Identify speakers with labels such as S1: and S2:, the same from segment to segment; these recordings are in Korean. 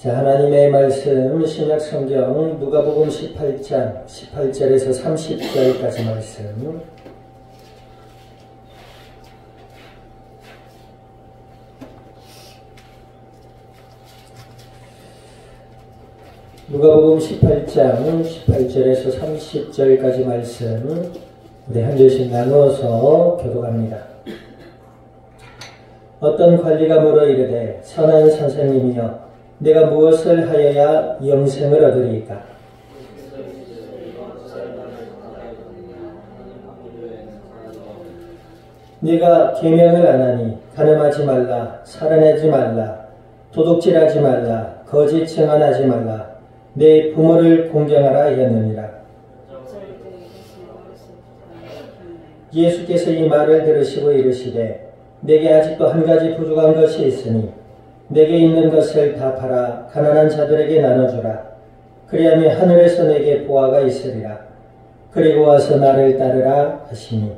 S1: 자, 하나님의 말씀 신약성경 누가복음 18장 18절에서 30절까지 말씀. 누가복음 18장 18절에서 30절까지 말씀 우리 한 절씩 나누어서 교독합니다. 어떤 관리가 물어 이르되 선한 선생님이여 내가 무엇을 하여야 영생을 얻으리이까? 네가 계명을 안 하니 간음하지 말라, 살인하지 말라, 도둑질하지 말라, 거짓 증언하지 말라, 내 부모를 공경하라 하였느니라. 예수께서 이 말을 들으시고 이르시되 내게 아직도 한 가지 부족한 것이 있으니 내게 있는 것을 다 팔아 가난한 자들에게 나눠주라. 그리하면 하늘에서 내게 보화가 있으리라. 그리고 와서 나를 따르라 하시니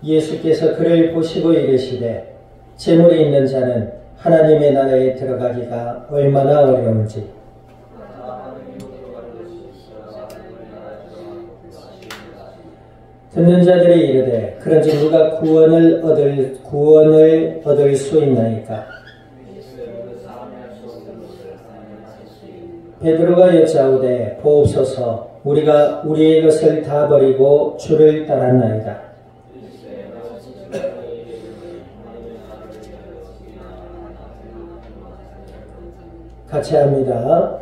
S1: 예수께서 그를 보시고 이르시되 재물이 있는 자는 하나님의 나라에 들어가기가 얼마나 어려운지. 듣는 자들이 이르되 그런지 누가 구원을 얻을 수 있나이까? 베드로가 여짜오되 보옵소서 우리가 우리의 것을 다 버리고 주를 따랐나이다. 같이 합니다.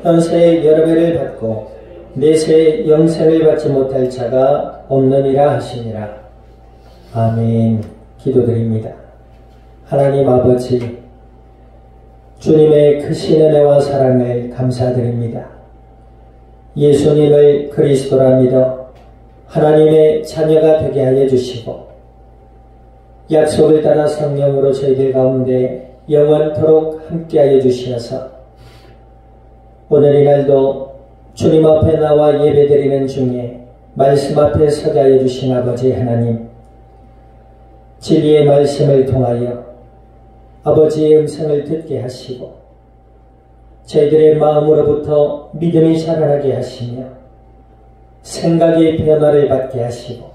S1: 현세에 여러 배를 받고 내세에 영생을 받지 못할 자가 없느니라 하시니라. 아멘. 기도드립니다. 하나님 아버지, 주님의 크신 은혜와 사랑을 감사드립니다. 예수님을 그리스도라 믿어 하나님의 자녀가 되게 하여 주시고 약속을 따라 성령으로 저희들 가운데 영원토록 함께하여 주시어서 오늘 이날도 주님 앞에 나와 예배드리는 중에 말씀 앞에 서게 하여 주신 아버지 하나님, 진리의 말씀을 통하여 아버지의 음성을 듣게 하시고 저희들의 마음으로부터 믿음이 자라나게 하시며 생각의 변화를 받게 하시고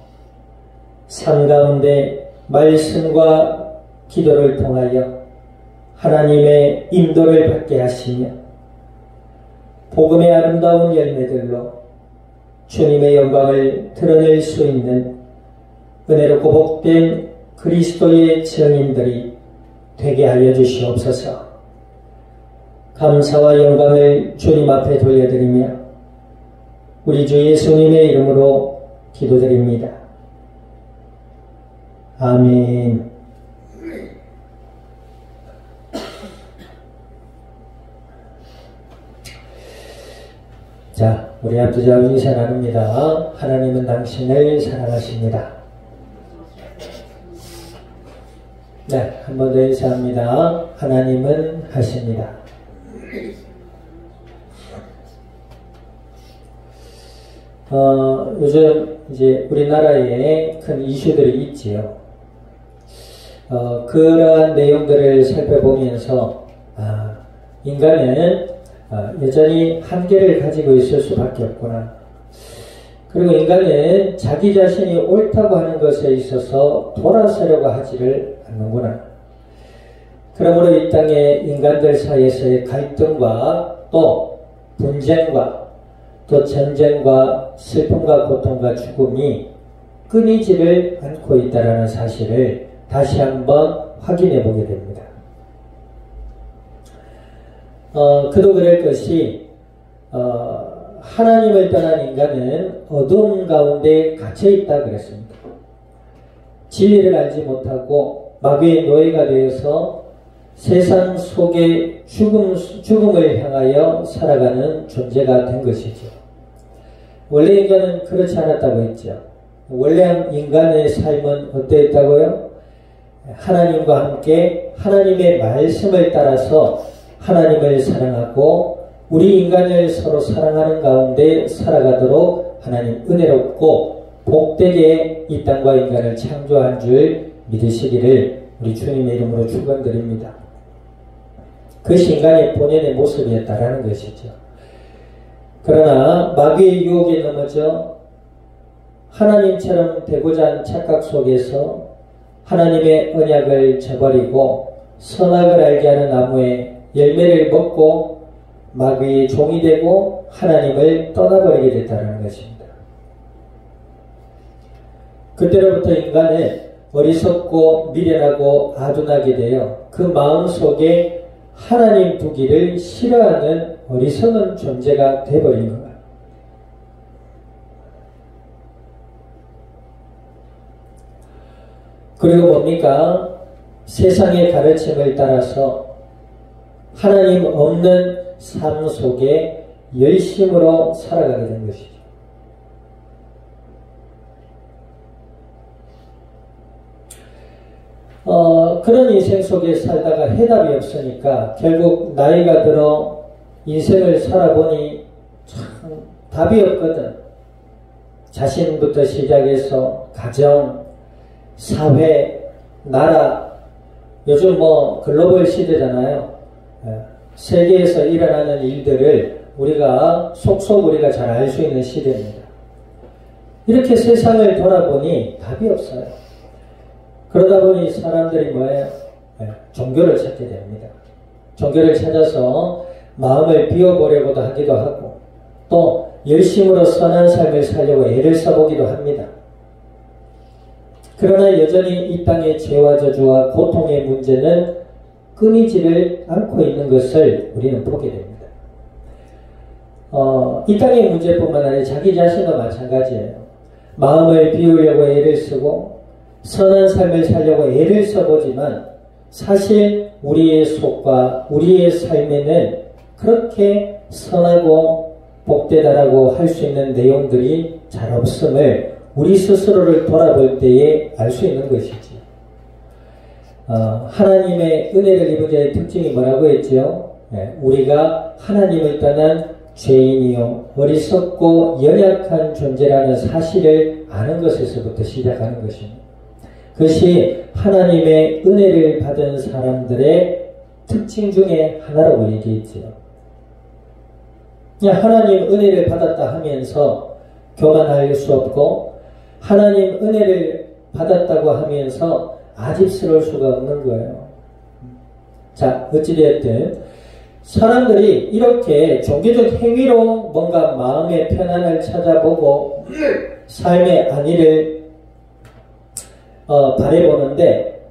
S1: 삶 가운데 말씀과 기도를 통하여 하나님의 인도를 받게 하시며 복음의 아름다운 열매들로 주님의 영광을 드러낼 수 있는 은혜롭고 복된 그리스도의 증인들이 되게 하여 주시옵소서. 감사와 영광을 주님 앞에 돌려드리며 우리 주 예수님의 이름으로 기도드립니다. 아멘. 자, 우리 앞두자고 인사 나눕니다. 하나님은 당신을 사랑하십니다. 네, 한 번 더 인사합니다. 하나님은 하십니다. 요즘 이제 우리나라에 큰 이슈들이 있지요. 그러한 내용들을 살펴보면서 인간은 여전히 한계를 가지고 있을 수밖에 없구나. 그리고 인간은 자기 자신이 옳다고 하는 것에 있어서 돌아서려고 하지를 않는구나. 그러므로 이 땅의 인간들 사이에서의 갈등과 또 분쟁과 또 전쟁과 슬픔과 고통과 죽음이 끊이지를 않고 있다는 사실을 다시 한번 확인해 보게 됩니다. 그도 그럴 것이 하나님을 떠난 인간은 어둠 가운데 갇혀있다 그랬습니다. 진리를 알지 못하고 마귀의 노예가 되어서 세상 속에 죽음을 향하여 살아가는 존재가 된 것이죠. 원래 인간은 그렇지 않았다고 했죠. 원래 인간의 삶은 어떠했다고요? 하나님과 함께 하나님의 말씀을 따라서 하나님을 사랑하고 우리 인간을 서로 사랑하는 가운데 살아가도록 하나님 은혜롭고 복되게 이 땅과 인간을 창조한 줄 믿으시기를 우리 주님의 이름으로 축원드립니다. 그것이 인간의 본연의 모습이었다라는 것이죠. 그러나 마귀의 유혹에 넘어져 하나님처럼 되고자 하는 착각 속에서 하나님의 언약을 저버리고 선악을 알게 하는 나무의 열매를 먹고 마귀의 종이 되고 하나님을 떠나버리게 됐다는 것입니다. 그때로부터 인간은 어리석고 미련하고 아둔하게 되어 그 마음속에 하나님 두기를 싫어하는 어리석은 존재가 되어버린 겁니다. 그리고 뭡니까? 세상의 가르침을 따라서 하나님 없는 삶 속에 열심으로 살아가게 된 것이죠. 그런 인생 속에 살다가 해답이 없으니까 결국 나이가 들어 인생을 살아보니 참 답이 없거든. 자신부터 시작해서 가정, 사회, 나라, 요즘 글로벌 시대잖아요. 세계에서 일어나는 일들을 우리가 속속 잘 알 수 있는 시대입니다. 이렇게 세상을 돌아보니 답이 없어요. 그러다 보니 사람들이 뭐예요? 종교를 찾게 됩니다. 종교를 찾아서 마음을 비워보려고도 하기도 하고 또 열심으로 선한 삶을 살려고 애를 써보기도 합니다. 그러나 여전히 이 땅의 죄와 저주와 고통의 문제는 끊이지를 않고 있는 것을 우리는 보게 됩니다. 이 땅의 문제뿐만 아니라 자기 자신도 마찬가지예요. 마음을 비우려고 애를 쓰고 선한 삶을 살려고 애를 써보지만 사실 우리의 속과 우리의 삶에는 그렇게 선하고 복되다라고 할 수 있는 내용들이 잘 없음을 우리 스스로를 돌아볼 때에 알 수 있는 것이지. 하나님의 은혜를 입은 자의 특징이 뭐라고 했죠? 우리가 하나님을 떠난 죄인이요 어리석고 연약한 존재라는 사실을 아는 것에서부터 시작하는 것입니다. 그것이 하나님의 은혜를 받은 사람들의 특징 중에 하나라고 얘기했지요. 그냥 하나님 은혜를 받았다 하면서 교만할 수 없고 하나님 은혜를 받았다고 하면서 아집스러울 수가 없는 거예요. 자, 어찌되었든 사람들이 이렇게 종교적 행위로 뭔가 마음의 편안을 찾아보고 삶의 안위를 바라보는데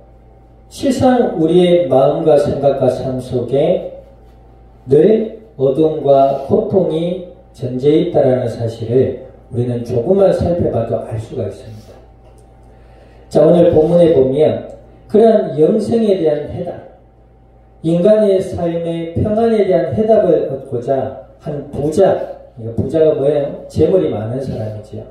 S1: 실상 우리의 마음과 생각과 삶 속에 늘 어둠과 고통이 전제해 있다는 사실을 우리는 조금만 살펴봐도 알 수가 있습니다. 자, 오늘 본문에 보면 그러한 영생에 대한 해답, 인간의 삶의 평안에 대한 해답을 얻고자 한 부자가 뭐예요? 재물이 많은 사람이지요.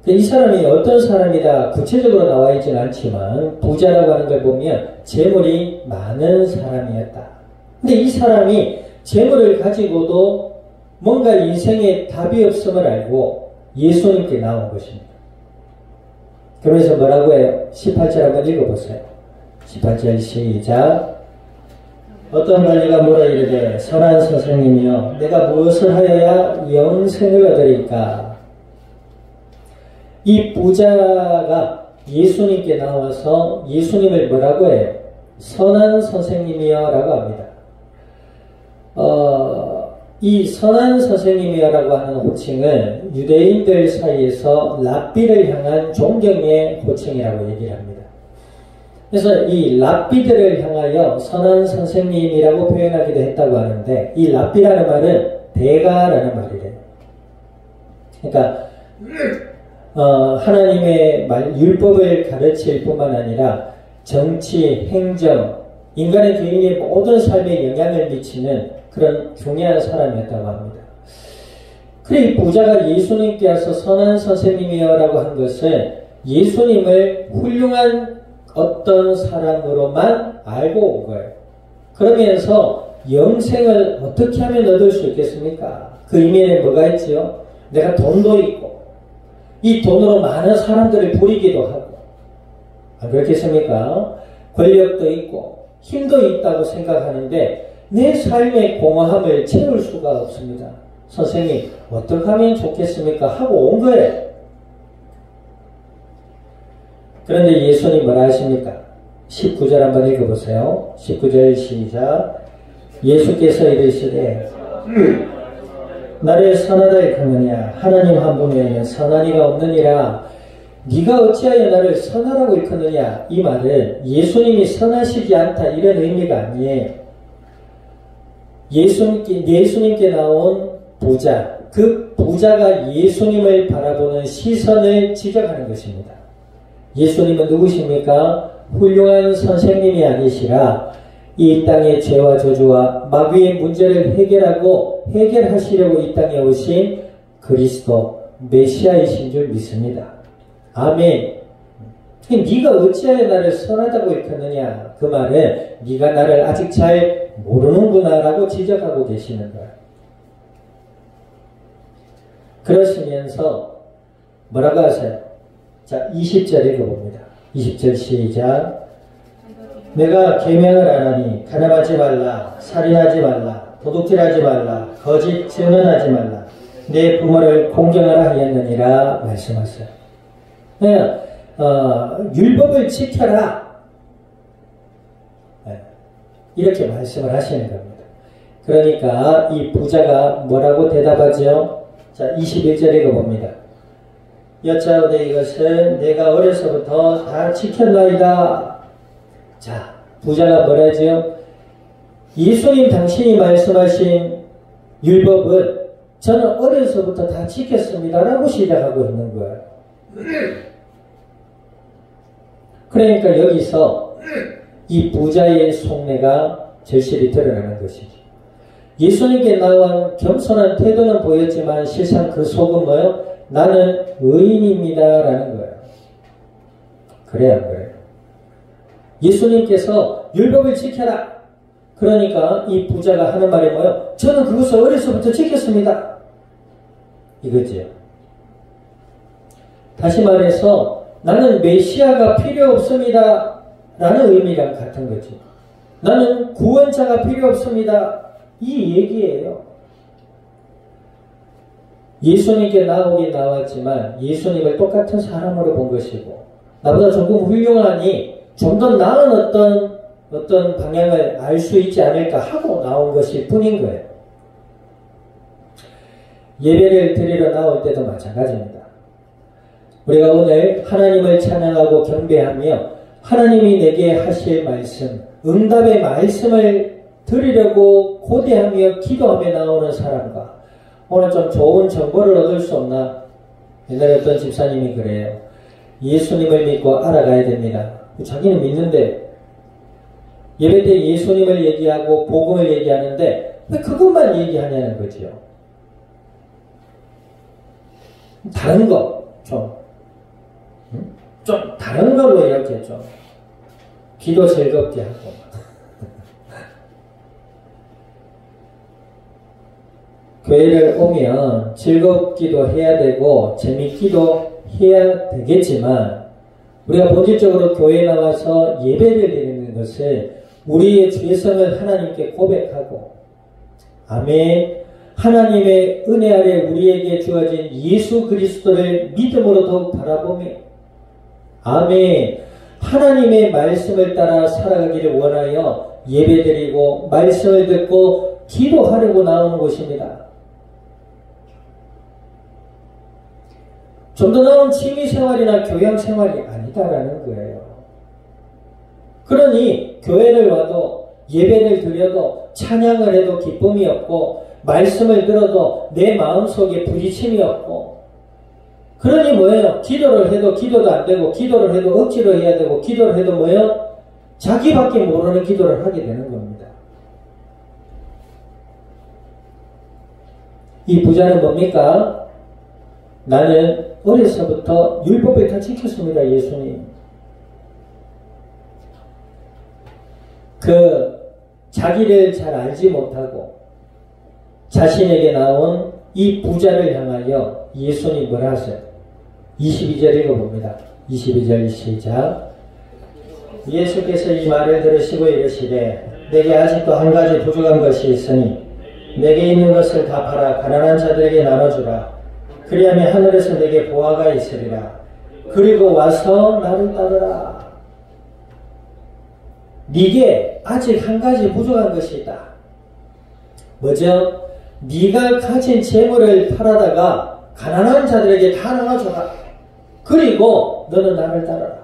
S1: 이 사람이 어떤 사람이다 구체적으로 나와 있지는 않지만 부자라고 하는 걸 보면 재물이 많은 사람이었다. 근데 이 사람이 재물을 가지고도 뭔가 인생에 답이 없음을 알고 예수님께 나온 것입니다. 그러면서 뭐라고 해요? 18절 한번 읽어보세요. 18절 시작. 어떤 관리가 뭐라 이르되 선한 선생님이여 내가 무엇을 하여야 영생을 얻으리까? 이 부자가 예수님께 나와서 예수님을 뭐라고 해요? 선한 선생님이여 라고 합니다. 이 선한 선생님이여라고 하는 호칭은 유대인들 사이에서 랍비를 향한 존경의 호칭이라고 얘기를 합니다. 그래서 이 랍비들을 향하여 선한 선생님이라고 표현하기도 했다고 하는데 이 랍비라는 말은 대가라는 말이래요. 그러니까 하나님의 율법을 가르칠 뿐만 아니라 정치, 행정, 인간의 개인의 모든 삶에 영향을 미치는 그런 중요한 사람이었다고 합니다. 그래 이 부자가 예수님께 와서 선한 선생님이여라고 한 것은 예수님을 훌륭한 어떤 사람으로만 알고 온 거예요. 그러면서 영생을 어떻게 하면 얻을 수 있겠습니까? 그 이면에 뭐가 있지요? 내가 돈도 있고 이 돈으로 많은 사람들을 부리기도 하고 안 그렇겠습니까? 권력도 있고 힘도 있다고 생각하는데 내 삶의 공허함을 채울 수가 없습니다. 선생님, 어떻게 하면 좋겠습니까? 하고 온 거예요. 그런데 예수님 뭐라 하십니까? 19절 한번 읽어보세요. 19절 시작. 예수께서 이르시되 나를 선하다 일컫느냐? 하나님 한 분 외에는 선한 이가 없느니라. 네가 어찌하여 나를 선하라고 일컫느냐? 이 말은 예수님이 선하시지 않다 이런 의미가 아니에요. 예수님께 나온 부자, 그 부자가 예수님을 바라보는 시선을 지적하는 것입니다. 예수님은 누구십니까? 훌륭한 선생님이 아니시라 이 땅의 죄와 저주와 마귀의 문제를 해결하시려고 이 땅에 오신 그리스도 메시아이신 줄 믿습니다. 아멘. 네가 어찌하여 나를 선하다고 일컫느냐? 그 말은 네가 나를 아직 잘 모르는구나 라고 지적하고 계시는 거야. 그러시면서 뭐라고 하세요? 자, 20절 읽어봅니다. 20절 시작. 내가 계명을 안 하니 가늠하지 말라, 살인하지 말라, 도둑질하지 말라, 거짓 증언하지 말라, 내 부모를 공경하라 하였느니라 말씀하세요. 율법을 지켜라. 이렇게 말씀을 하시는 겁니다. 그러니까 이 부자가 뭐라고 대답하죠? 자, 21절 읽어봅니다. 여짜오되 이것은 내가 어려서부터 다 지켰나이다. 자, 부자가 뭐라죠? 예수님 당신이 말씀하신 율법은 저는 어려서부터 다 지켰습니다 라고 시작하고 있는 거예요. 그러니까 여기서 이 부자의 속내가 절실히 드러나는 것이죠. 예수님께 나온 겸손한 태도는 보였지만 실상 그 속은 뭐예요? 나는 의인입니다 라는 거예요. 그래야 안 그래요? 예수님께서 율법을 지켜라. 그러니까 이 부자가 하는 말이 뭐예요? 저는 그것을 어려서부터 지켰습니다. 이거지요. 다시 말해서 나는 메시아가 필요 없습니다 라는 의미랑 같은 거지. 나는 구원자가 필요 없습니다. 이 얘기예요. 예수님께 나오긴 나왔지만 예수님을 똑같은 사람으로 본 것이고 나보다 조금 훌륭하니 좀 더 나은 어떤 방향을 알 수 있지 않을까 하고 나온 것일 뿐인 거예요. 예배를 드리러 나올 때도 마찬가지입니다. 우리가 오늘 하나님을 찬양하고 경배하며 하나님이 내게 하실 말씀, 응답의 말씀을 드리려고 고대하며 기도하며 나오는 사람과 오늘 좀 좋은 정보를 얻을 수 없나? 옛날에 어떤 집사님이 그래요. 예수님을 믿고 알아가야 됩니다. 자기는 믿는데 예배 때 예수님을 얘기하고 복음을 얘기하는데 왜 그것만 얘기하냐는 거지요. 다른 거 좀 다른 걸로 이렇게 좀 기도 즐겁게 하고 교회를 오면 즐겁기도 해야 되고 재밌기도 해야 되겠지만 우리가 본질적으로 교회에 나와서 예배를 드리는 것을 우리의 죄성을 하나님께 고백하고 아멘 하나님의 은혜 아래 우리에게 주어진 예수 그리스도를 믿음으로 더욱 바라보며 아멘 하나님의 말씀을 따라 살아가기를 원하여 예배드리고 말씀을 듣고 기도하려고 나오는 것입니다. 좀 더 나은 취미생활이나 교양생활이 아니다라는 거예요. 그러니 교회를 와도 예배를 드려도 찬양을 해도 기쁨이 없고 말씀을 들어도 내 마음속에 부딪힘이 없고 그러니 뭐예요? 기도를 해도 기도도 안 되고 기도를 해도 억지로 해야 되고 기도를 해도 뭐예요? 자기밖에 모르는 기도를 하게 되는 겁니다. 이 부자는 뭡니까? 나는 어려서부터 율법을 다 지켰습니다. 예수님. 자기를 잘 알지 못하고 자신에게 나온 이 부자를 향하여 예수님 뭐라 하세요? 22절 읽어봅니다. 22절 시작. 예수께서 이 말을 들으시고 이르시되 내게 아직도 한 가지 부족한 것이 있으니 내게 있는 것을 다 팔아 가난한 자들에게 나눠주라. 그리하면 하늘에서 내게 보화가 있으리라. 그리고 와서 나를 따르라. 네게 아직 한 가지 부족한 것이 있다. 뭐죠? 네가 가진 재물을 팔아다가 가난한 자들에게 다 나눠줘라. 그리고 너는 나를 따르라.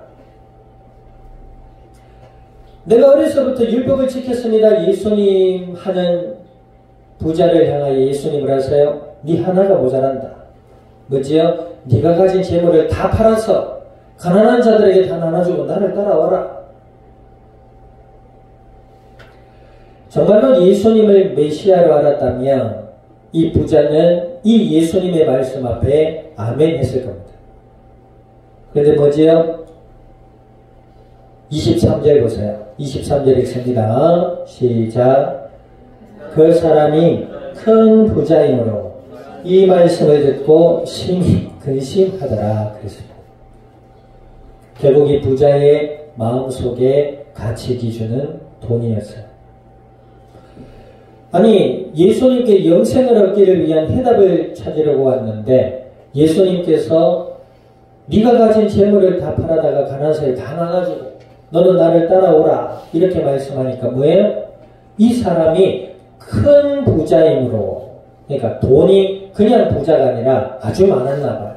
S1: 내가 어려서부터 율법을 지켰습니다. 예수님 하는 부자를 향하여 예수님을 하세요. 네 하나가 모자란다. 뭐지요? 네가 가진 재물을 다 팔아서 가난한 자들에게 다 나눠주고 나를 따라와라. 정말로 예수님을 메시아로 알았다면 이 부자는 이 예수님의 말씀 앞에 아멘 했을 겁니다. 그런데 뭐지요? 23절 보세요. 23절 읽습니다. 시작. 그 사람이 큰 부자이므로 이 말씀을 듣고 심히 근심하더라. 그랬습니다. 결국 이 부자의 마음속에 가치 기준은 돈이었어요. 아니, 예수님께 영생을 얻기를 위한 해답을 찾으려고 왔는데 예수님께서 네가 가진 재물을 다 팔아다가 가난한 사람에 다 나눠주고 너는 나를 따라오라 이렇게 말씀하니까 뭐예요? 이 사람이 큰 부자이므로, 그러니까 돈이 그냥 부자가 아니라 아주 많았나 봐요.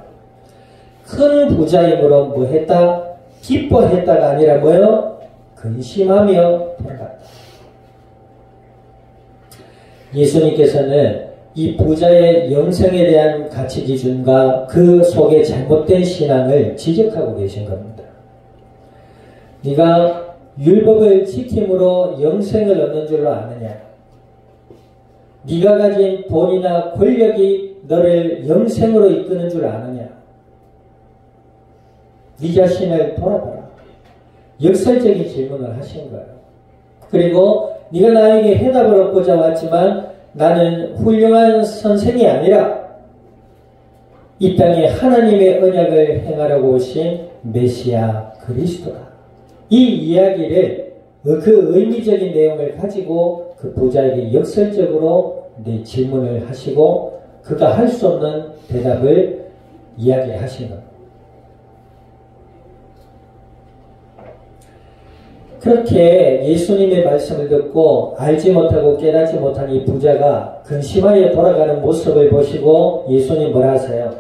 S1: 큰 부자이므로 뭐 했다? 기뻐했다가 아니라 뭐예요? 근심하며 돌아갔다. 예수님께서는 이 부자의 영생에 대한 가치 기준과 그 속에 잘못된 신앙을 지적하고 계신 겁니다. 네가 율법을 지킴으로 영생을 얻는 줄로 아느냐? 네가 가진 돈이나 권력이 너를 영생으로 이끄는 줄 아느냐? 네 자신을 돌아봐라. 역설적인 질문을 하신 거예요. 그리고 네가 나에게 해답을 얻고자 왔지만 나는 훌륭한 선생이 아니라 이 땅에 하나님의 언약을 행하려고 오신 메시아 그리스도다. 이 이야기를 그 의미적인 내용을 가지고 그 부자에게 역설적으로 질문을 하시고 그가 할 수 없는 대답을 이야기하신 겁니다. 그렇게 예수님의 말씀을 듣고 알지 못하고 깨닫지 못한 이 부자가 근심하여 돌아가는 모습을 보시고 예수님 뭐라 하세요?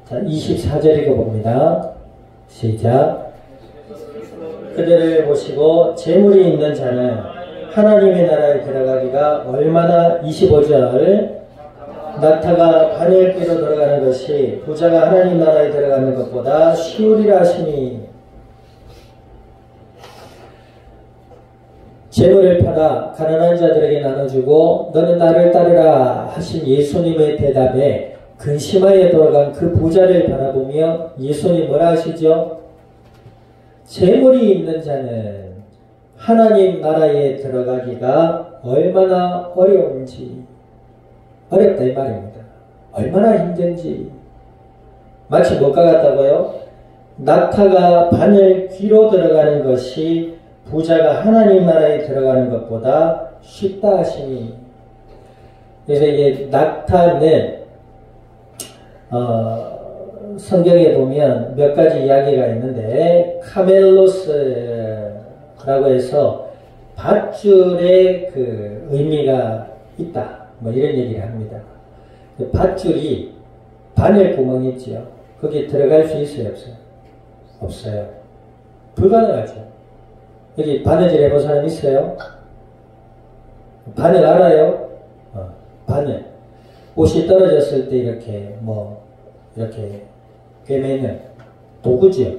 S1: 자, 24절 읽어봅니다. 시작. 그들을 보시고 재물이 있는 자는 하나님의 나라에 들어가기가 얼마나 25절 낙타가 바늘귀로 들어가는 것이 부자가 하나님 나라에 들어가는 것보다 쉬우리라 하시니 재물을 팔아 가난한 자들에게 나눠주고 너는 나를 따르라 하신 예수님의 대답에 근심하여 돌아간 그 부자를 바라보며 예수님 뭐라 하시죠? 재물이 있는 자는 하나님 나라에 들어가기가 얼마나 어려운지, 어렵다 이 말입니다. 얼마나 힘든지. 마치 뭐가 같다고요? 낙타가 바늘 귀로 들어가는 것이 부자가 하나님 나라에 들어가는 것보다 쉽다 하시니. 그래서 이게 낙타는 성경에 보면 몇 가지 이야기가 있는데 카멜로스라고 해서 밧줄의 그 의미가 있다. 뭐 이런 얘기를 합니다. 그 밧줄이 바늘 구멍이 있지요. 거기에 들어갈 수 있어요, 없어요? 없어요. 불가능하죠. 여기 바느질 해본 사람 있어요? 바늘 알아요? 바늘. 옷이 떨어졌을 때 이렇게 이렇게 꿰매는 도구죠.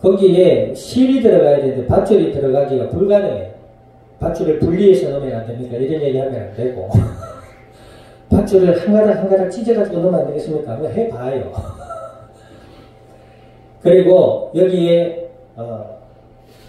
S1: 거기에 실이 들어가야 되는데 밧줄이 들어가기가 불가능해요. 밧줄을 분리해서 넣으면 안 됩니까? 이런 얘기 하면 안 되고. 밧줄을 한 가닥 찢어가지고 넣으면 안 되겠습니까? 한번 해봐요. 그리고 여기에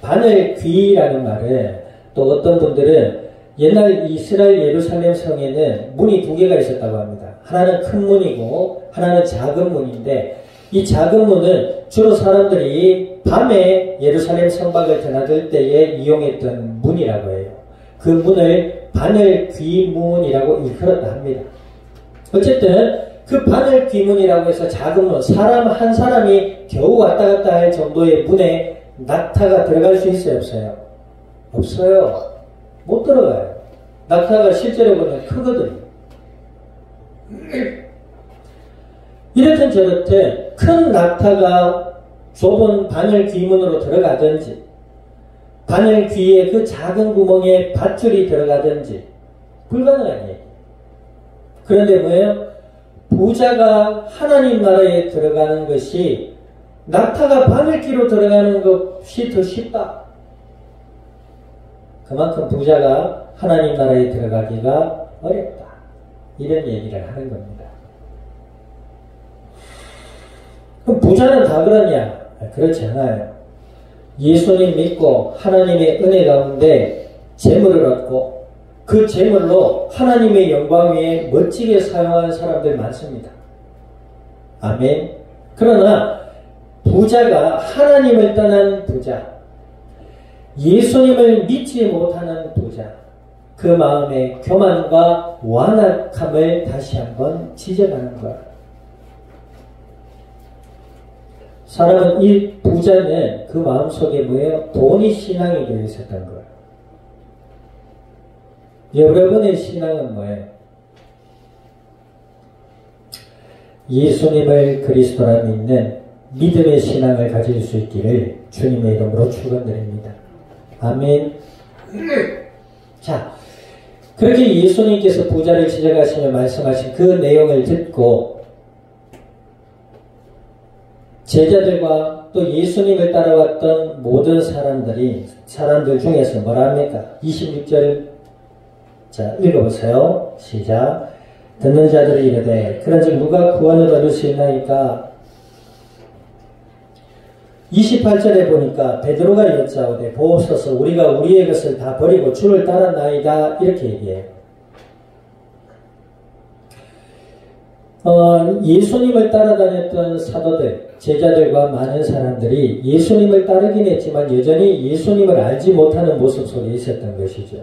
S1: 바늘 귀라는 말은 또 어떤 분들은 옛날 이스라엘 예루살렘 성에는 문이 두 개가 있었다고 합니다. 하나는 큰 문이고 하나는 작은 문인데 이 작은 문은 주로 사람들이 밤에 예루살렘 성곽을 드나들 때에 이용했던 문이라고 해요. 그 문을 바늘 귀문이라고 일컬었다 합니다. 어쨌든 그 바늘 귀문이라고 해서 작은 문, 사람 한 사람이 겨우 왔다 갔다 할 정도의 문에 낙타가 들어갈 수 있어요, 없어요? 없어요. 못 들어가요. 낙타가 실제로 보면 크거든요. 이렇든 저렇든 큰 낙타가 좁은 바늘 귀문으로 들어가든지 바늘 귀에 그 작은 구멍에 밧줄이 들어가든지 불가능한 얘기. 그런데 뭐예요? 부자가 하나님 나라에 들어가는 것이 낙타가 바늘귀로 들어가는 것이 더 쉽다. 그만큼 부자가 하나님 나라에 들어가기가 어렵다. 이런 얘기를 하는 겁니다. 그럼 부자는 다 그러냐? 그렇지 않아요. 예수님 믿고 하나님의 은혜 가운데 재물을 얻고 그 재물로 하나님의 영광 위에 멋지게 사용하는 사람들 많습니다. 아멘. 그러나 부자가 하나님을 떠난 부자, 예수님을 믿지 못하는 부자, 그 마음의 교만과 완악함을 다시 한번 지적하는 거야. 사람은 이 부자는 그 마음속에 뭐예요? 돈이 신앙이 되어 있었던 거예요. 여러분의 신앙은 뭐예요? 예수님을 그리스도라 믿는 믿음의 신앙을 가질 수 있기를 주님의 이름으로 축원드립니다. 아멘. 자, 그렇게 예수님께서 부자를 지적하시며 말씀하신 그 내용을 듣고 제자들과 또 예수님을 따라왔던 모든 사람들 중에서 뭐라 합니까? 26절, 자, 읽어보세요. 시작. 듣는 자들이 이르되 그런즉 누가 구원을 얻을 수 있나이까? 28절에 보니까 베드로가 여짜오되 보옵소서 우리가 우리의 것을 다 버리고 주를 따랐나이다. 이렇게 얘기해요. 예수님을 따라다녔던 사도들, 제자들과 많은 사람들이 예수님을 따르긴 했지만 여전히 예수님을 알지 못하는 모습 속에 있었던 것이죠.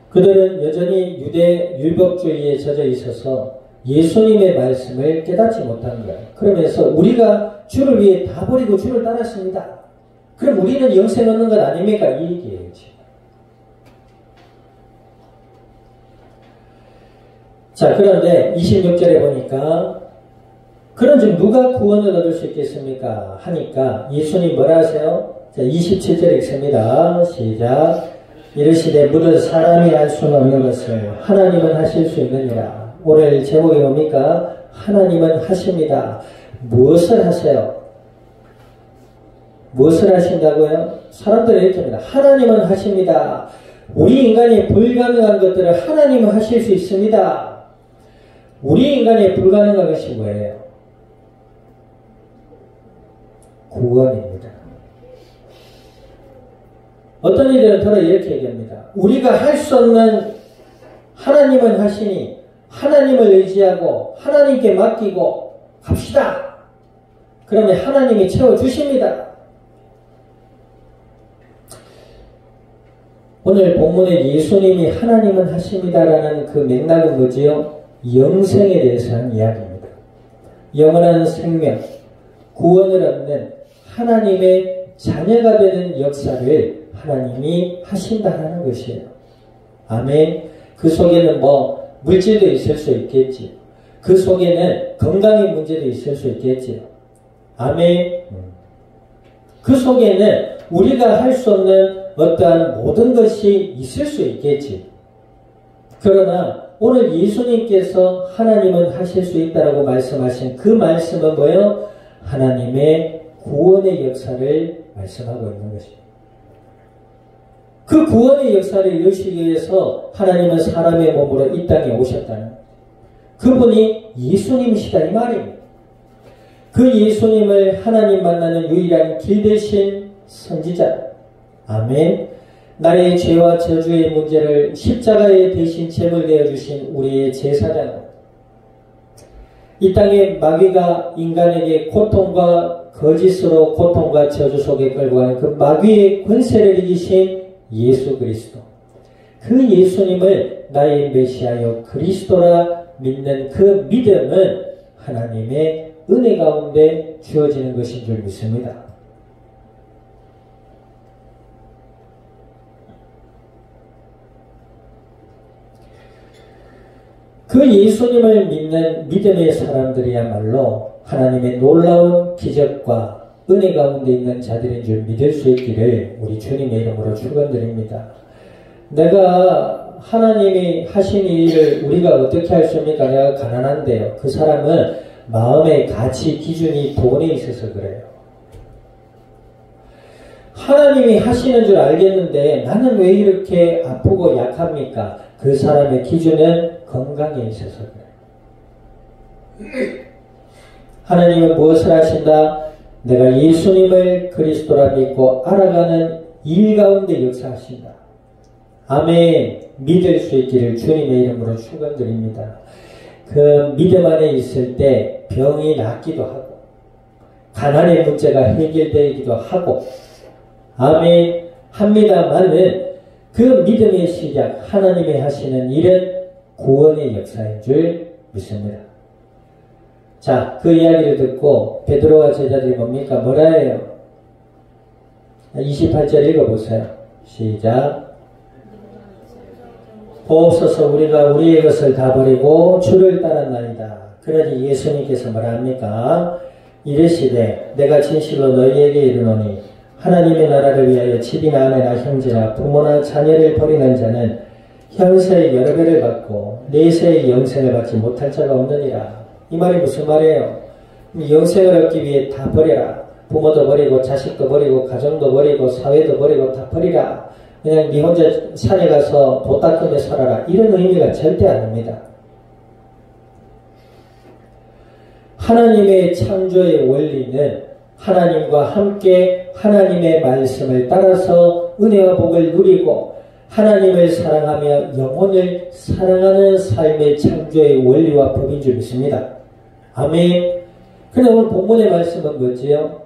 S1: 그들은 여전히 유대 율법주의에 젖어 있어서 예수님의 말씀을 깨닫지 못한 거예요. 그러면서 우리가 주를 위해 다 버리고 주를 따랐습니다. 그럼 우리는 영생 얻는 것 아닙니까? 이 얘기예요. 자, 그런데 26절에 보니까 그런즉 누가 구원을 얻을 수 있겠습니까? 하니까 예수님 뭐라 하세요? 자, 27절에 읽습니다. 시작. 이르시되 무릇 사람이 알 수는 없는 것을 하나님은 하실 수 있느니라. 오늘 제목이 뭡니까? 하나님은 하십니다. 무엇을 하세요? 무엇을 하신다고요? 사람들이 이렇게 합니다. 하나님은 하십니다. 우리 인간이 불가능한 것들을 하나님은 하실 수 있습니다. 우리 인간이 불가능한 것이 뭐예요? 구원입니다. 어떤 이들은 더러 이렇게 얘기합니다. 우리가 할 수 없는 하나님은 하시니 하나님을 의지하고 하나님께 맡기고 갑시다. 그러면 하나님이 채워주십니다. 오늘 본문에 예수님이 하나님은 하십니다라는 그 맥락은 뭐지요? 영생에 대해서 한 이야기입니다. 영원한 생명, 구원을 얻는 하나님의 자녀가 되는 역사를 하나님이 하신다는 것이에요. 아멘. 그 속에는 뭐 물질도 있을 수 있겠지. 그 속에는 건강의 문제도 있을 수 있겠지. 아멘. 그 속에는 우리가 할 수 없는 어떠한 모든 것이 있을 수 있겠지. 그러나 오늘 예수님께서 하나님은 하실 수 있다라고 말씀하신 그 말씀은 뭐예요? 하나님의 구원의 역사를 말씀하고 있는 것입니다. 그 구원의 역사를 이루시기 위해서 하나님은 사람의 몸으로 이 땅에 오셨다는 그분이 예수님이시다 이 말입니다. 그 예수님을 하나님 만나는 유일한 길 대신 선지자. 아멘. 나의 죄와 저주의 문제를 십자가에 대신 제물 되어 주신 우리의 제사장. 이 땅에 마귀가 인간에게 고통과 거짓으로 고통과 저주 속에 끌고 가는 그 마귀의 권세를 이기신 예수 그리스도, 그 예수님을 나의 메시아요 그리스도라 믿는 그 믿음은 하나님의 은혜 가운데 주어지는 것인 줄 믿습니다. 그 예수님을 믿는 믿음의 사람들이야말로 하나님의 놀라운 기적과 은혜 가운데 있는 자들인 줄 믿을 수 있기를 우리 주님의 이름으로 축원드립니다. 내가 하나님이 하신 일을 우리가 어떻게 할 수 있습니까? 내가 가난한데요. 그 사람은 마음의 가치 기준이 돈에 있어서 그래요. 하나님이 하시는 줄 알겠는데 나는 왜 이렇게 아프고 약합니까? 그 사람의 기준은 건강에 있어서 그래요. 하나님은 무엇을 하신다? 내가 예수님을 그리스도라 믿고 알아가는 일 가운데 역사하신다. 아멘. 믿을 수 있기를 주님의 이름으로 축원드립니다. 그 믿음 안에 있을 때 병이 낫기도 하고 가난의 문제가 해결되기도 하고 아멘 합니다만은 그 믿음의 시작 하나님이 하시는 일은 구원의 역사인 줄 믿습니다. 자, 그 이야기를 듣고 베드로와 제자들이 뭡니까? 뭐라 해요? 28절 읽어보세요. 시작. 보옵소서 우리가 우리의 것을 다 버리고 주를 따랐나이다. 그러니 예수님께서 뭐라 합니까? 이르시되 내가 진실로 너희에게 이르노니 하나님의 나라를 위하여 집이나 아내나 형제나 부모나 자녀를 버리는 자는 현세의 여러 배를 받고 내세의 영생을 받지 못할 자가 없느니라. 이 말이 무슨 말이에요? 영생을 얻기 위해 다 버려라. 부모도 버리고 자식도 버리고 가정도 버리고 사회도 버리고 다 버리라. 그냥 네 혼자 산에 가서 도 닦으며 살아라. 이런 의미가 절대 아닙니다. 하나님의 창조의 원리는 하나님과 함께 하나님의 말씀을 따라서 은혜와 복을 누리고 하나님을 사랑하며 영혼을 사랑하는 삶의 창조의 원리와 법인 줄 믿습니다. 아멘. 그런데 오늘 본문의 말씀은 뭐지요?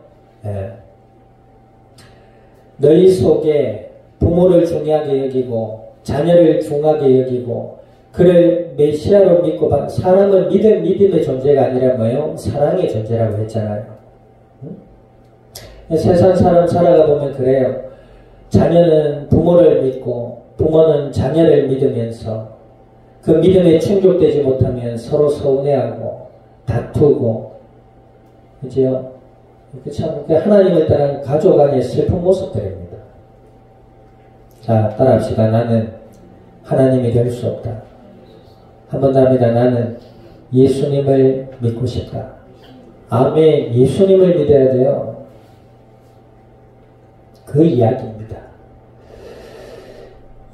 S1: 너희 속에 부모를 중요하게 여기고 자녀를 중하게 여기고 그를 메시아로 믿고 사람은 믿음의 존재가 아니라 뭐예요? 사랑의 존재라고 했잖아요. 세상 사람 살아가 보면 그래요. 자녀는 부모를 믿고 부모는 자녀를 믿으면서 그 믿음에 충족되지 못하면 서로 서운해하고 다투고 그죠? 참 하나님을 따른 가족 안의 슬픈 모습들입니다. 자, 따라합시다. 나는 하나님이 될 수 없다. 한 번 더 합니다. 나는 예수님을 믿고 싶다. 아멘. 예수님을 믿어야 돼요. 그 이야기입니다.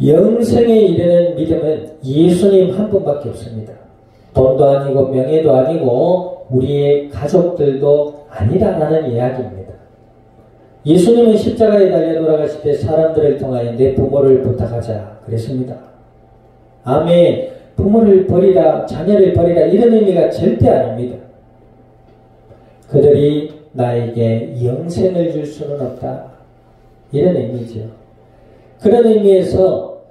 S1: 영생에 이르는 믿음은 예수님 한 분밖에 없습니다. 돈도 아니고 명예도 아니고 우리의 가족들도 아니다라는 이야기입니다. 예수님은 십자가에 달려 돌아가실 때 사람들을 통하여 내 부모를 부탁하자 그랬습니다. 아멘. 부모를 버리라, 자녀를 버리라 이런 의미가 절대 아닙니다. 그들이 나에게 영생을 줄 수는 없다. 이런 의미죠. 그런 의미에서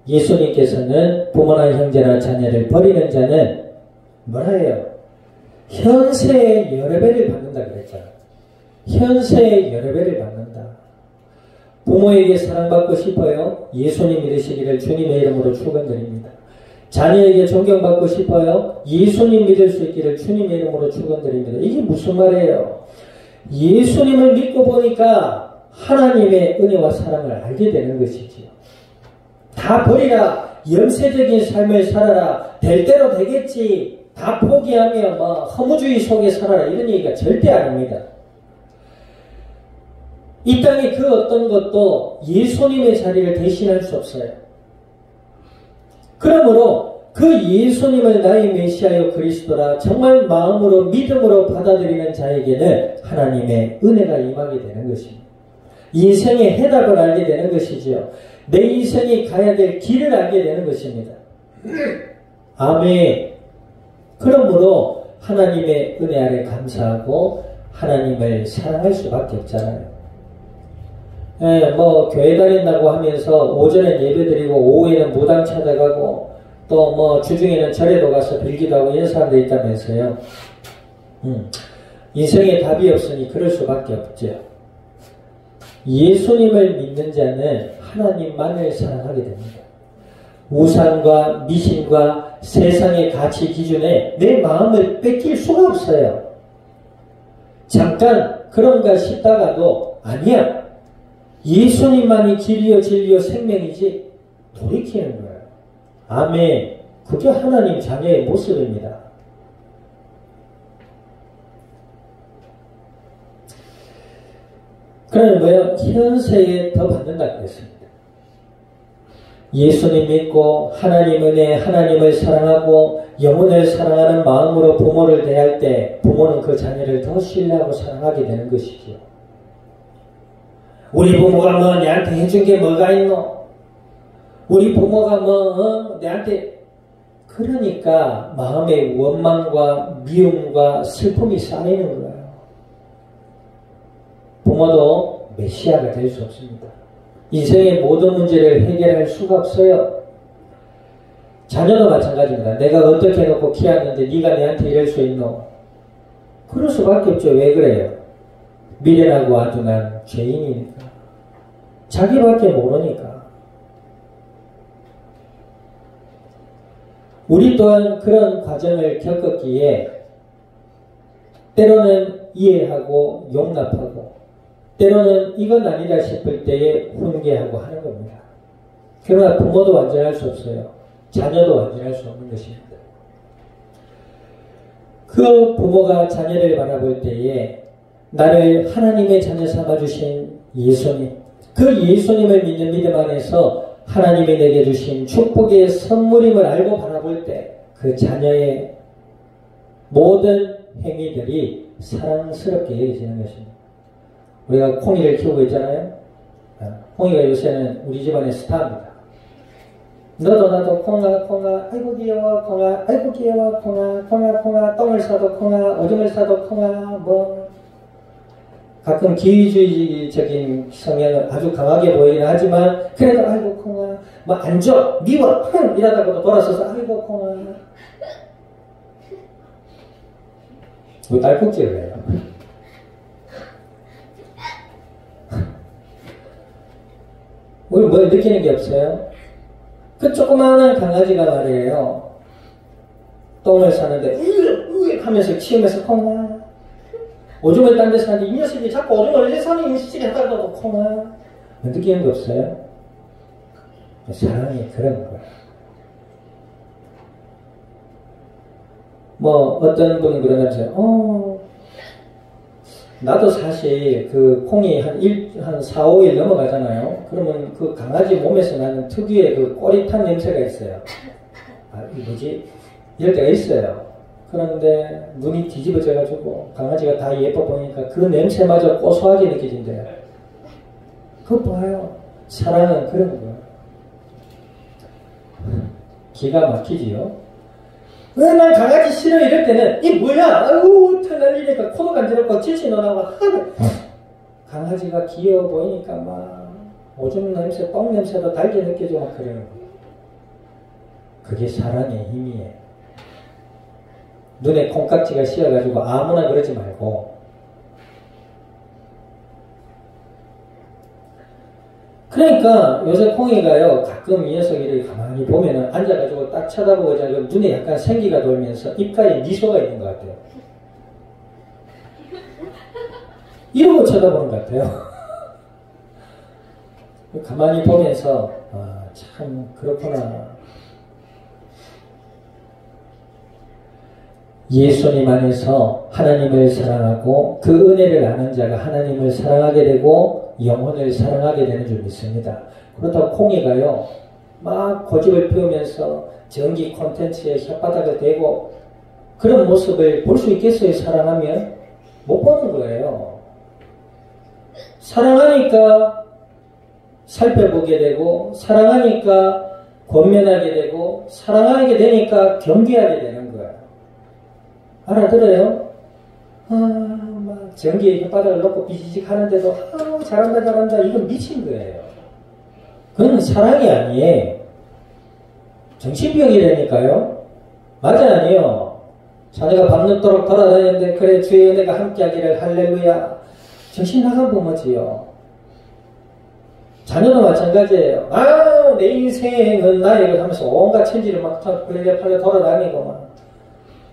S1: 예수님께서는 부모나 형제나 자녀를 버리는 자는 뭐라 해요? 현세의 여러 배를 받는다 그랬잖아요. 현세의 여러 배를 받는다. 부모에게 사랑받고 싶어요? 예수님 믿으시기를 주님의 이름으로 축원드립니다. 자녀에게 존경받고 싶어요? 예수님 믿을 수 있기를 주님의 이름으로 축원드립니다. 이게 무슨 말이에요? 예수님을 믿고 보니까 하나님의 은혜와 사랑을 알게 되는 것이지요. 다 버리라. 염세적인 삶을 살아라. 될 대로 되겠지. 다 포기하며 허무주의 속에 살아라. 이런 얘기가 절대 아닙니다. 이 땅에 그 어떤 것도 예수님의 자리를 대신할 수 없어요. 그러므로 그 예수님을 나의 메시아요 그리스도라 정말 마음으로 믿음으로 받아들이는 자에게는 하나님의 은혜가 임하게 되는 것입니다. 인생의 해답을 알게 되는 것이지요. 내 인생이 가야 될 길을 알게 되는 것입니다. 아멘. 그러므로 하나님의 은혜 아래 감사하고 하나님을 사랑할 수밖에 없잖아요. 교회 다닌다고 하면서 오전엔 예배드리고 오후에는 무당 찾아가고 또 주중에는 절에도 가서 빌기도 하고 이런 사람들이 있다면서요. 인생에 답이 없으니 그럴 수밖에 없죠. 예수님을 믿는 자는 하나님만을 사랑하게 됩니다. 우상과 미신과 세상의 가치 기준에 내 마음을 뺏길 수가 없어요. 잠깐 그런가 싶다가도 아니야. 예수님만이 길이요 진리요 생명이지 돌이키는 거예요. 아멘. 그게 하나님 자녀의 모습입니다. 그러면 뭐예요? 현세에 더 받는다 그랬습니다. 예수님 믿고 하나님 은혜, 하나님을 사랑하고 영혼을 사랑하는 마음으로 부모를 대할 때 부모는 그 자녀를 더 신뢰하고 사랑하게 되는 것이죠. 우리 부모가 내한테 해준 게 뭐가 있노? 우리 부모가 내한테 그러니까 마음의 원망과 미움과 슬픔이 쌓이는 거예요. 부모도 메시아가 될 수 없습니다. 인생의 모든 문제를 해결할 수가 없어요. 자녀도 마찬가지입니다. 내가 어떻게 해놓고 키웠는데 네가 내한테 이럴 수 있노? 그럴 수밖에 없죠. 왜 그래요? 미련하고 아둔한 죄인이니까. 자기밖에 모르니까. 우리 또한 그런 과정을 겪었기에 때로는 이해하고 용납하고 때로는 이건 아니다 싶을 때에 훈계하고 하는 겁니다. 그러나 부모도 완전할 수 없어요. 자녀도 완전할 수 없는 것입니다. 그 부모가 자녀를 바라볼 때에 나를 하나님의 자녀 삼아주신 예수님, 그 예수님을 믿는 믿음 안에서 하나님이 내게 주신 축복의 선물임을 알고 바라볼 때 그 자녀의 모든 행위들이 사랑스럽게 여겨지는 것입니다. 우리가 콩이를 키우고 있잖아요. 콩이가 요새는 우리 집안의 스타입니다. 너도 나도 콩아 아이고 귀여워 콩아 아이고 귀여워 콩아 똥을 싸도 콩아 오줌을 싸도 콩아 가끔 기회주의적인 성향은 아주 강하게 보이긴 하지만 그래도 아이고 콩아 안 줘 미워 이러다가도 돌아서서 아이고 콩아 왜 딸꾹질을 해요? 우리 뭘 느끼는 게 없어요? 그 조그마한 강아지가 말이에요. 똥을 싸는데 으익 하면서 치우면서 콩아 오줌을 딴 데 싸는데 이 녀석이 자꾸 오줌을 내 손이 인식이 하다가도 콩아 느끼는 게 없어요? 사랑이 그런 거예요. 어떤 분은 그러면서 나도 사실 그 콩이 한 4, 5일 넘어가잖아요. 그러면 그 강아지 몸에서 나는 특유의 그 꼬릿한 냄새가 있어요. 이럴 때가 있어요. 그런데 눈이 뒤집어져가지고 강아지가 다 예뻐 보이니까 그 냄새마저 고소하게 느껴진대요. 그거 봐요. 사랑은 그런 거예요. 기가 막히지요. 왜 난 강아지 싫어 이럴 때는 이 뭐야 아이고 털 날리니까 코도 간지럽고 질질 나고 강아지가 귀여워 보이니까 막 오줌 냄새 똥 냄새도 달게 느껴져 막 그러는 거예요. 그게 사랑의 힘이에요. 눈에 콩깍지가 씌어가지고 아무나 그러지 말고 그러니까 요새 콩이가요 가끔 이 녀석이 가만히 보면은 앉아가지고 딱 쳐다보고 눈에 약간 생기가 돌면서 입가에 미소가 있는 것 같아요. 이러고 쳐다보는 것 같아요. 가만히 보면서 참 그렇구나. 예수님 안에서 하나님을 사랑하고 그 은혜를 아는 자가 하나님을 사랑하게 되고 영혼을 사랑하게 되는 줄 믿습니다. 그렇다고 콩이가요 막 고집을 피우면서 전기 콘텐츠에 혓바닥을 대고 그런 모습을 볼 수 있겠어요? 사랑하면? 못 보는 거예요. 사랑하니까 살펴보게 되고 사랑하니까 권면하게 되고 사랑하게 되니까 경계하게 되는 거예요. 알아들어요? 막 전기에 혓바닥을 놓고 비지직 하는데도 잘한다 잘한다 이건 미친 거예요. 그건 사랑이 아니에요. 정신병이라니까요. 맞아 아니요. 자네가 밤늦도록 돌아다니는데 그래 주의 은혜가 함께하기를 할렐루야. 정신 나간 부모지요. 자녀도 마찬가지예요. 내 인생은 나의 하면서 온갖 천지를 막 팔려 돌아다니고 막.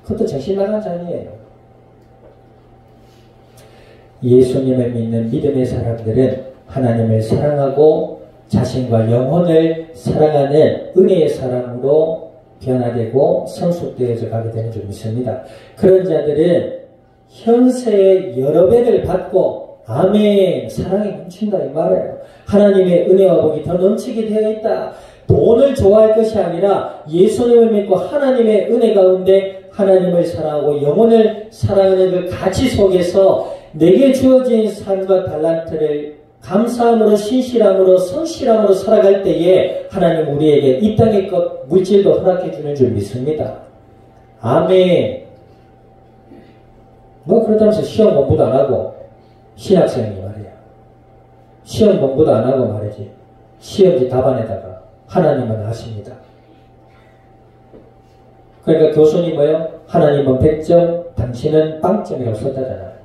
S1: 그것도 정신 나간 자녀예요. 예수님을 믿는 믿음의 사람들은 하나님을 사랑하고 자신과 영혼을 사랑하는 은혜의 사람으로 변화되고 성숙되어져 가게 되는 줄 믿습니다. 그런 자들은 현세의 여러 배를 받고 아멘 사랑이 넘친다 이 말이에요. 하나님의 은혜와 복이 더 넘치게 되어 있다. 돈을 좋아할 것이 아니라 예수님을 믿고 하나님의 은혜 가운데 하나님을 사랑하고 영혼을 사랑하는 그 가치 속에서 내게 주어진 삶과 달란트를 감사함으로 신실함으로 성실함으로 살아갈 때에 하나님 우리에게 이 땅의 것 물질도 허락해 주는 줄 믿습니다. 아멘. 그렇다면서 시험 공부도 안 하고 신학생이 말이야. 시험 공부도 안 하고 말이지. 시험지 답안에다가 하나님은 아십니다. 그러니까 교수님 뭐요? 하나님은 100점, 당신은 빵점이라고 썼다잖아요.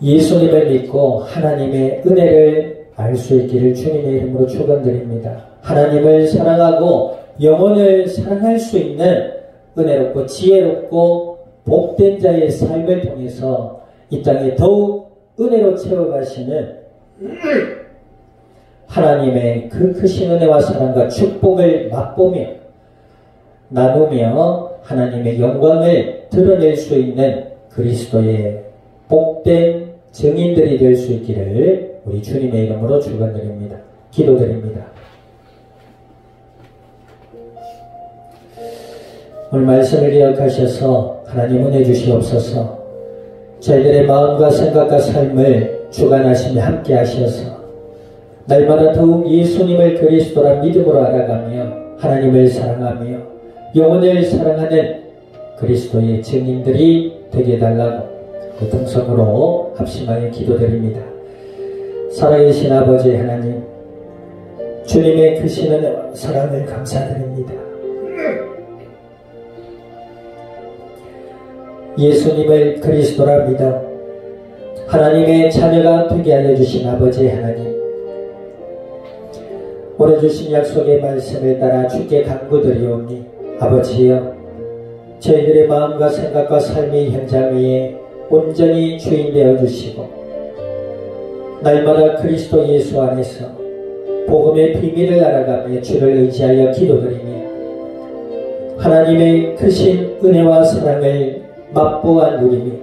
S1: 예수님을 믿고 하나님의 은혜를 알 수 있기를 주님의 이름으로 축원드립니다. 하나님을 사랑하고 영혼을 사랑할 수 있는 은혜롭고 지혜롭고 복된 자의 삶을 통해서 이 땅에 더욱 은혜로 채워가시는 하나님의 그 크신 은혜와 사랑과 축복을 맛보며 나누며 하나님의 영광을 드러낼 수 있는 그리스도의 복된 증인들이 될 수 있기를 우리 주님의 이름으로 축원드립니다. 기도드립니다. 오늘 말씀을 기억하셔서 하나님 은혜 주시옵소서. 저희들의 마음과 생각과 삶을 주관하시며 함께 하셔서 날마다 더욱 예수님을 그리스도라 믿음으로 알아가며 하나님을 사랑하며 영혼을 사랑하는 그리스도의 증인들이 되게 해달라고 그 동성으로 합심하여 기도드립니다. 살아계신 아버지 하나님, 주님의 크신 은혜와 사랑을 감사드립니다. 예수님을 그리스도라 믿어 하나님의 자녀가 되게 알려주신 아버지 하나님, 오늘 주신 약속의 말씀을 따라 주께 간구드리오니 아버지여, 저희들의 마음과 생각과 삶의 현장 위에 온전히 주인 되어 주시고 날마다 그리스도 예수 안에서 복음의 비밀을 알아가며 주를 의지하여 기도드리며 하나님의 크신 은혜와 사랑을 맛보아 누리며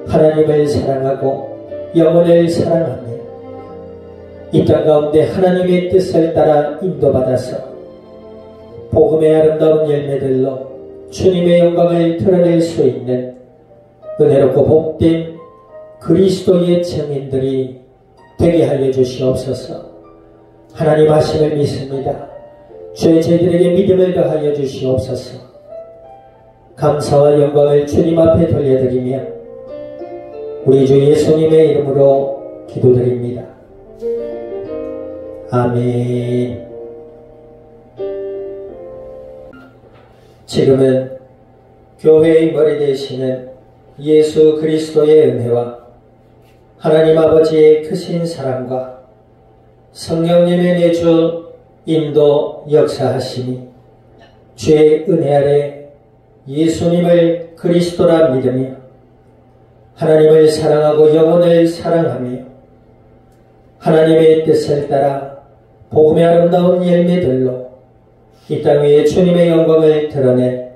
S1: 하나님을 사랑하고 영혼을 사랑하며 이 땅 가운데 하나님의 뜻을 따라 인도받아서 복음의 아름다운 열매들로 주님의 영광을 드러낼 수 있는 은혜롭고 복된 그리스도의 증인들이 되게 하여 주시옵소서. 하나님 하심을 믿습니다. 주의 저희들에게 믿음을 더하여 주시옵소서. 감사와 영광을 주님 앞에 돌려드리며 우리 주 예수님의 이름으로 기도드립니다. 아멘. 지금은 교회의 머리 되시는 예수 그리스도의 은혜와 하나님 아버지의 크신 사랑과 성령님의 내주 인도 역사하시니 주의 은혜 아래 예수님을 그리스도라 믿으며 하나님을 사랑하고 영혼을 사랑하며 하나님의 뜻을 따라 복음의 아름다운 열매들로 이 땅 위에 주님의 영광을 드러내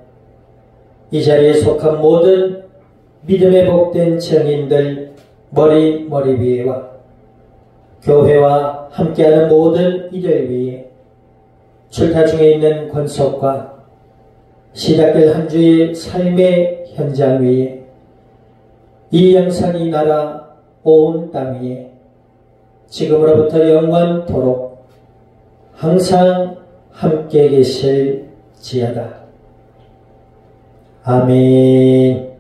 S1: 이 자리에 속한 모든 믿음의 복된 증인들 머리 위에와 교회와 함께하는 모든 이들 위에 출타 중에 있는 권속과 시작될 한 주의 삶의 현장 위에 이 영상이 나라 온 땅 위에 지금으로부터 영원토록 항상 함께 계실지어다. 아멘.